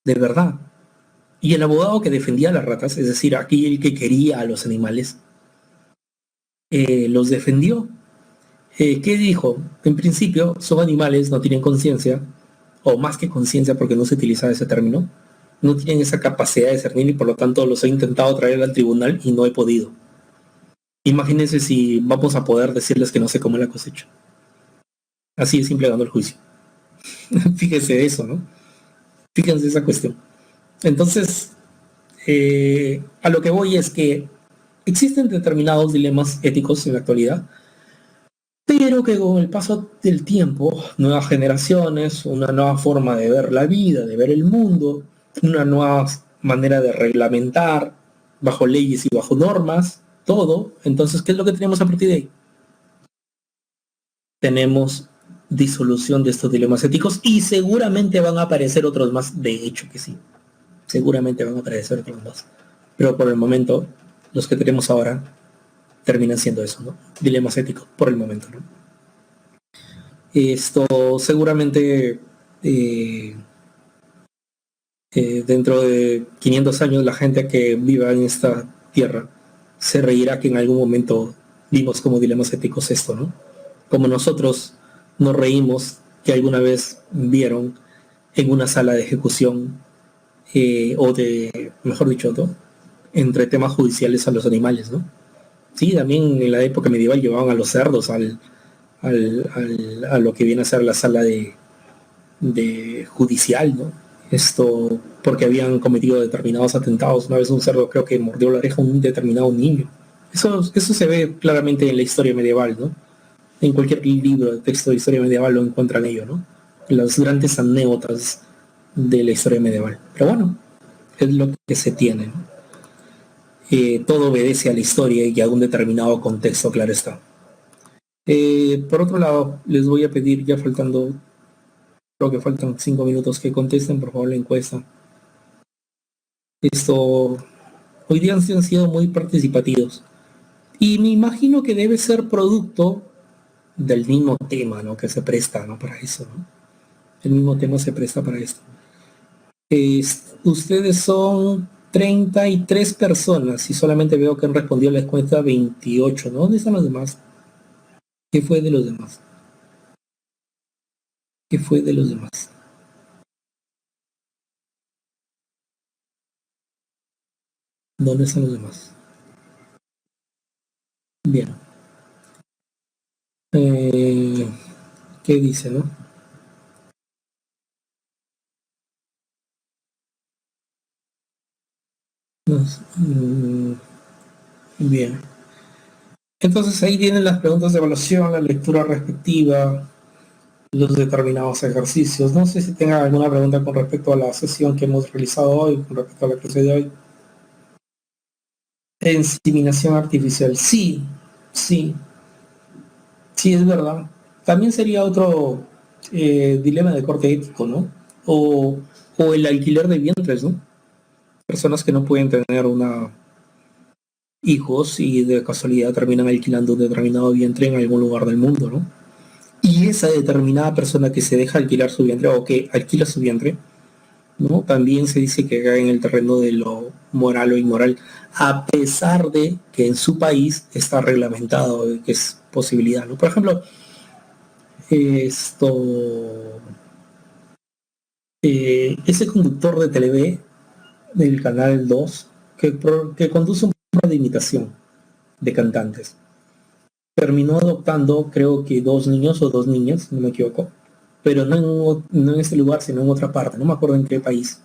De verdad. Y el abogado que defendía a las ratas, es decir, aquel que quería a los animales, los defendió. ¿Qué dijo? En principio son animales, no tienen conciencia, o más que conciencia porque no se utiliza ese término, no tienen esa capacidad de discernir y por lo tanto los he intentado traer al tribunal y no he podido. Imagínense si vamos a poder decirles que no se come la cosecha. Así de simple ganó el juicio. Fíjense eso, ¿no? Fíjense esa cuestión. Entonces, a lo que voy es que existen determinados dilemas éticos en la actualidad, pero pero que con el paso del tiempo, nuevas generaciones, una nueva forma de ver la vida, de ver el mundo, una nueva manera de reglamentar bajo leyes y bajo normas, todo. Entonces, ¿qué es lo que tenemos a partir de ahí? Tenemos disolución de estos dilemas éticos y seguramente van a aparecer otros más, de hecho que sí, seguramente van a aparecer otros más. Pero por el momento, los que tenemos ahora terminan siendo eso, ¿no? Dilemas éticos, por el momento, ¿no? Esto seguramente dentro de 500 años la gente que viva en esta tierra se reirá que en algún momento vimos como dilemas éticos esto, ¿no? Como nosotros nos reímos que alguna vez vieron en una sala de ejecución o de, mejor dicho, ¿no? Entre temas judiciales a los animales, ¿no? Sí, también en la época medieval llevaban a los cerdos a lo que viene a ser la sala de judicial, ¿no? Esto porque habían cometido determinados atentados. Una vez un cerdo creo que mordió la oreja a un determinado niño. Eso se ve claramente en la historia medieval, ¿no? En cualquier libro de texto de historia medieval lo encuentran ello, ¿no? Las grandes anécdotas de la historia medieval. Pero bueno, es lo que se tiene, ¿no? Todo obedece a la historia y a un determinado contexto, claro está. Por otro lado, les voy a pedir, ya faltando, creo que faltan 5 minutos, que contesten por favor la encuesta. Esto, hoy día han sido muy participativos y me imagino que debe ser producto del mismo tema, ¿no? Que se presta, ¿no? Para eso, ¿no? El mismo tema se presta para esto. Ustedes son 33 personas y solamente veo que han respondido a la encuesta 28, ¿no? ¿Dónde están los demás? ¿Qué fue de los demás? ¿Qué fue de los demás? ¿Dónde están los demás? Bien. Eh, ¿Qué dice, no? Bien. Entonces ahí tienen las preguntas de evaluación, la lectura respectiva, los determinados ejercicios. No sé si tengan alguna pregunta con respecto a la sesión que hemos realizado hoy, con respecto a la clase de hoy. Inseminación artificial, sí, sí, sí, es verdad. También sería otro dilema de corte ético, ¿no? O el alquiler de vientres, ¿no? Personas que no pueden tener hijos y de casualidad terminan alquilando un determinado vientre en algún lugar del mundo, ¿no? Y esa determinada persona que se deja alquilar su vientre o que alquila su vientre, ¿no? También se dice que cae en el terreno de lo moral o inmoral, a pesar de que en su país está reglamentado, que es posibilidad, ¿no? Por ejemplo, esto, ese conductor de TV del canal 2 que conduce un programa de imitación de cantantes, terminó adoptando creo que dos niños o dos niñas, no me equivoco, pero no en este lugar, sino en otra parte, no me acuerdo en qué país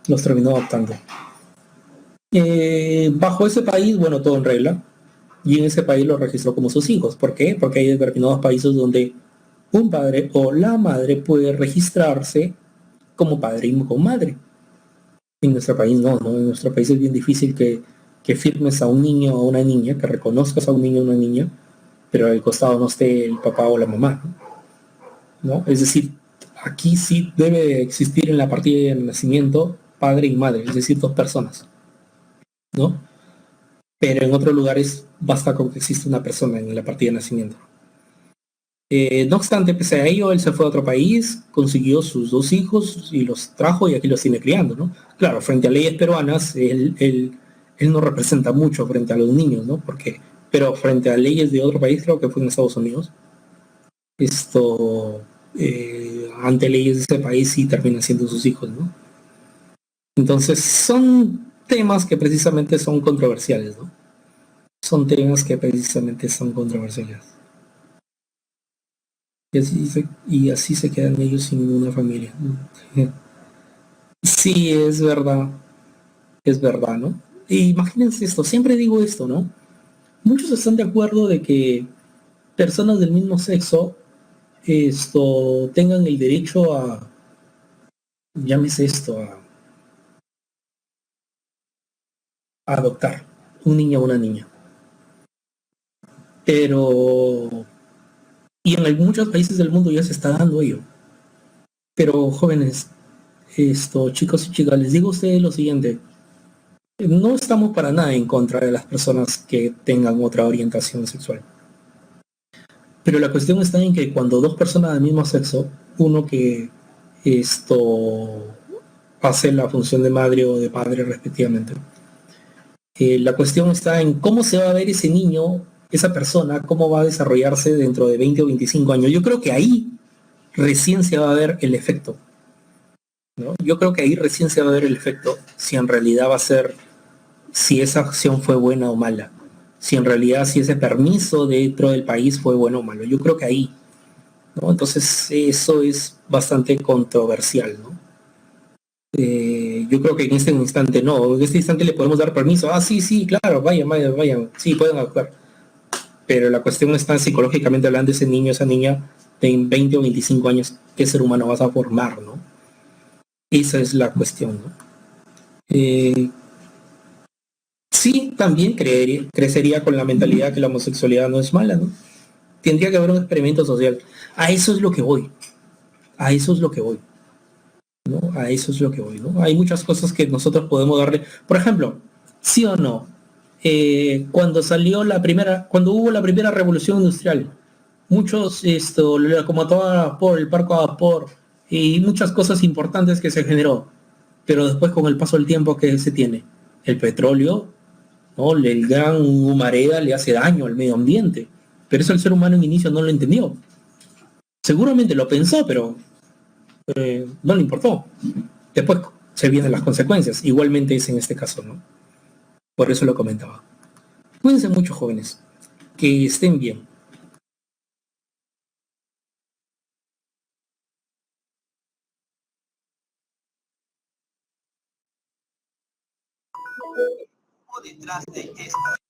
los terminó adoptando. Bajo ese país, bueno, todo en regla, y en ese país lo registró como sus hijos. ¿Por qué? Porque hay determinados países donde un padre o la madre puede registrarse como padre y como madre. En nuestro país no, ¿no? En nuestro país es bien difícil que firmes a un niño o a una niña, que reconozcas a un niño o una niña, pero al costado no esté el papá o la mamá, ¿no? Es decir, aquí sí debe existir en la partida de nacimiento padre y madre, es decir, dos personas, ¿no? Pero en otros lugares basta con que exista una persona en la partida de nacimiento. No obstante, pese a ello, él se fue a otro país, consiguió sus dos hijos y los trajo y aquí los tiene criando, ¿no? Claro, frente a leyes peruanas, él no representa mucho frente a los niños, ¿no? Pero frente a leyes de otro país, creo que fue en Estados Unidos, esto, ante leyes de ese país sí terminan siendo sus hijos, ¿no? Entonces, son temas que precisamente son controversiales, ¿no? Son temas que precisamente son controversiales. Y así se quedan ellos sin ninguna familia. Sí, es verdad, ¿no? E imagínense esto, siempre digo esto, ¿no? Muchos están de acuerdo de que personas del mismo sexo tengan el derecho a, llámese a adoptar un niño o una niña. Pero, y en muchos países del mundo ya se está dando ello. Pero jóvenes, chicos y chicas, les digo a ustedes lo siguiente, no estamos para nada en contra de las personas que tengan otra orientación sexual. Pero la cuestión está en que cuando dos personas del mismo sexo, uno que hace la función de madre o de padre respectivamente, la cuestión está en cómo se va a ver ese niño, esa persona, cómo va a desarrollarse dentro de 20 o 25 años. Yo creo que ahí recién se va a ver el efecto, ¿no? Yo creo que ahí recién se va a ver el efecto si en realidad va a ser, si esa acción fue buena o mala, si en realidad si ese permiso dentro del país fue bueno o malo. Yo creo que ahí, ¿no? Entonces eso es bastante controversial, ¿no? Yo creo que en este instante no, en este instante le podemos dar permiso. Ah, sí, sí, claro, vayan, vayan, vayan, sí, pueden actuar. Pero la cuestión está psicológicamente hablando, ese niño, esa niña de 20 o 25 años, ¿qué ser humano vas a formar, no? Esa es la cuestión, ¿no? Eh, sí, también crecería con la mentalidad que la homosexualidad no es mala, ¿no? Tendría que haber un experimento social. A eso es lo que voy, a eso es lo que voy, ¿no? A eso es lo que voy, ¿no? Hay muchas cosas que nosotros podemos darle. Por ejemplo, sí o no, cuando hubo la primera revolución industrial, muchos, como toda vapor, el parco a vapor y muchas cosas importantes que se generó, pero después con el paso del tiempo que se tiene, el petróleo, ¿no? El gran humareda le hace daño al medio ambiente, pero eso el ser humano en inicio no lo entendió. Seguramente lo pensó, pero no le importó. Después se vienen las consecuencias. Igualmente es en este caso, ¿no? Por eso lo comentaba. Cuídense mucho, jóvenes. Que estén bien. Detrás de esto.